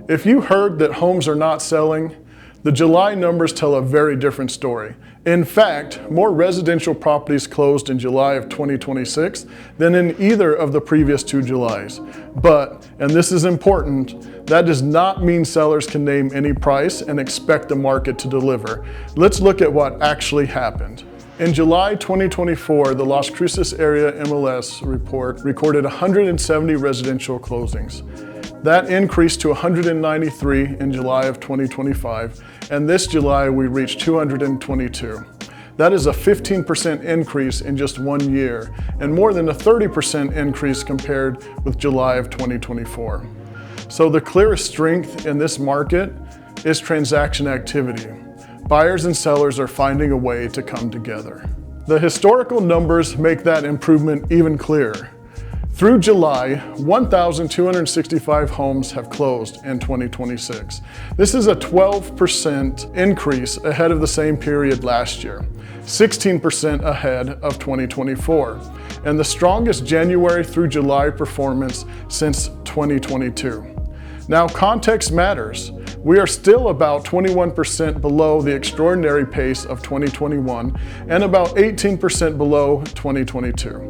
If you heard that homes are not selling, the July numbers tell a very different story. In fact, more residential properties closed in July of 2026 than in either of the previous 2 Julys. But, and this is important, that does not mean sellers can name any price and expect the market to deliver. Let's look at what actually happened. In July 2024, the Las Cruces-area MLS report recorded 170 residential closings. That increased to 193 in July of 2025, and this July we reached 222. That is a 15% increase in just 1 year, and more than a 30% increase compared with July of 2024. So the clearest strength in this market is transaction activity. Buyers and sellers are finding a way to come together. The historical numbers make that improvement even clearer. Through July, 1,265 homes have closed in 2026. This is a 12% increase ahead of the same period last year, 16% ahead of 2024, and the strongest January through July performance since 2022. Now, context matters. We are still about 21% below the extraordinary pace of 2021 and about 18% below 2022.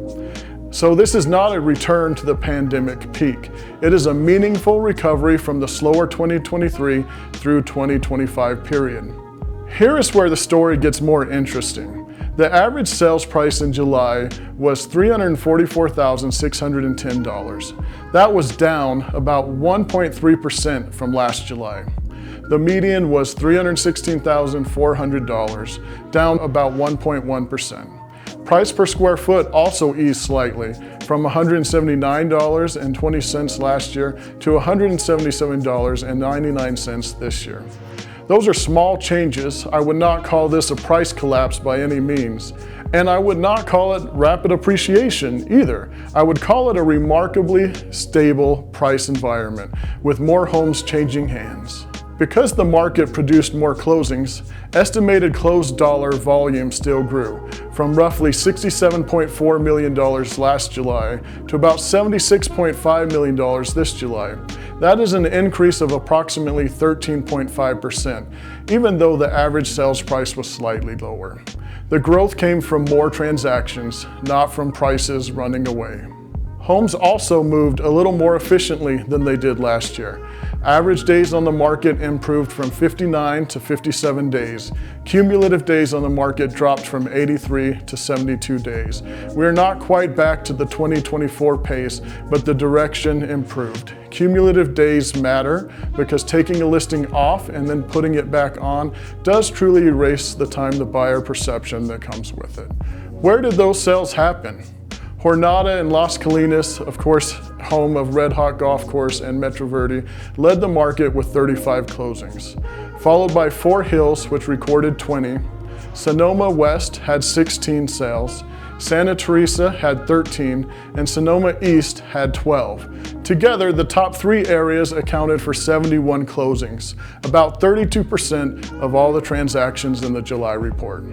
So this is not a return to the pandemic peak. It is a meaningful recovery from the slower 2023 through 2025 period. Here is where the story gets more interesting. The average sales price in July was $344,610. That was down about 1.3% from last July. The median was $316,400, down about 1.1%. Price per square foot also eased slightly, from $179.20 last year to $177.99 this year. Those are small changes. I would not call this a price collapse by any means. And I would not call it rapid appreciation either. I would call it a remarkably stable price environment with more homes changing hands. Because the market produced more closings, estimated closed dollar volume still grew, from roughly $67.4 million last July to about $76.5 million this July. That is an increase of approximately 13.5%, even though the average sales price was slightly lower. The growth came from more transactions, not from prices running away. Homes also moved a little more efficiently than they did last year. Average days on the market improved from 59 to 57 days. Cumulative days on the market dropped from 83 to 72 days. We are not quite back to the 2024 pace, but the direction improved. Cumulative days matter because taking a listing off and then putting it back on does truly erase the time to buyer perception that comes with it. Where did those sales happen? Jornada in Las Colinas, of course, home of Red Hawk Golf Course and Metro Verde, led the market with 35 closings, followed by Fort Hills, which recorded 20. Sonoma West had 16 sales. Santa Teresa had 13, and Sonoma East had 12. Together, the top 3 areas accounted for 71 closings, about 32% of all the transactions in the July report.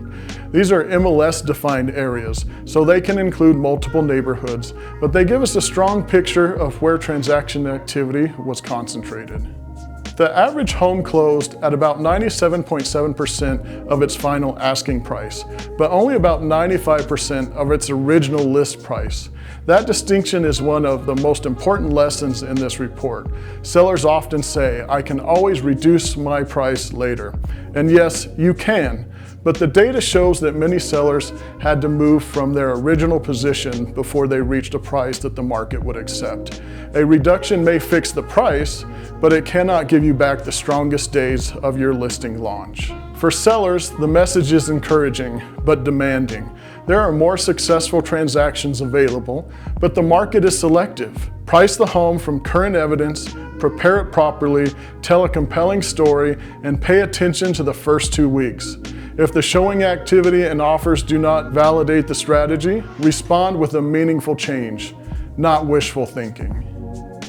These are MLS-defined areas, so they can include multiple neighborhoods, but they give us a strong picture of where transaction activity was concentrated. The average home closed at about 97.7% of its final asking price, but only about 95% of its original list price. That distinction is one of the most important lessons in this report. Sellers often say, "I can always reduce my price later." And yes, you can. But the data shows that many sellers had to move from their original position before they reached a price that the market would accept. A reduction may fix the price, but it cannot give you back the strongest days of your listing launch. For sellers, the message is encouraging, but demanding. There are more successful transactions available, but the market is selective. Price the home from current evidence, prepare it properly, tell a compelling story, and pay attention to the first 2 weeks. If the showing activity and offers do not validate the strategy, respond with a meaningful change, not wishful thinking.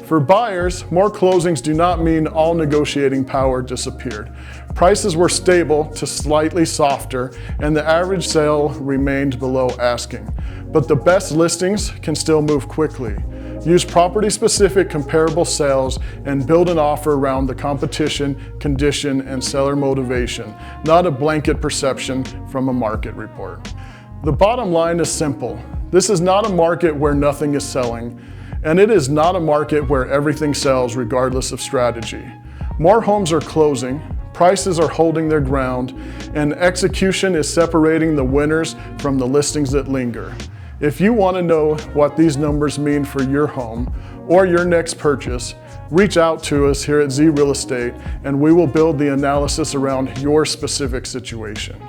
For buyers, more closings do not mean all negotiating power disappeared. Prices were stable to slightly softer, and the average sale remained below asking. But the best listings can still move quickly. Use property-specific comparable sales and build an offer around the competition, condition, and seller motivation, not a blanket perception from a market report. The bottom line is simple. This is not a market where nothing is selling, and it is not a market where everything sells regardless of strategy. More homes are closing, prices are holding their ground, and execution is separating the winners from the listings that linger. If you want to know what these numbers mean for your home or your next purchase, reach out to us here at Z Real Estate and we will build the analysis around your specific situation.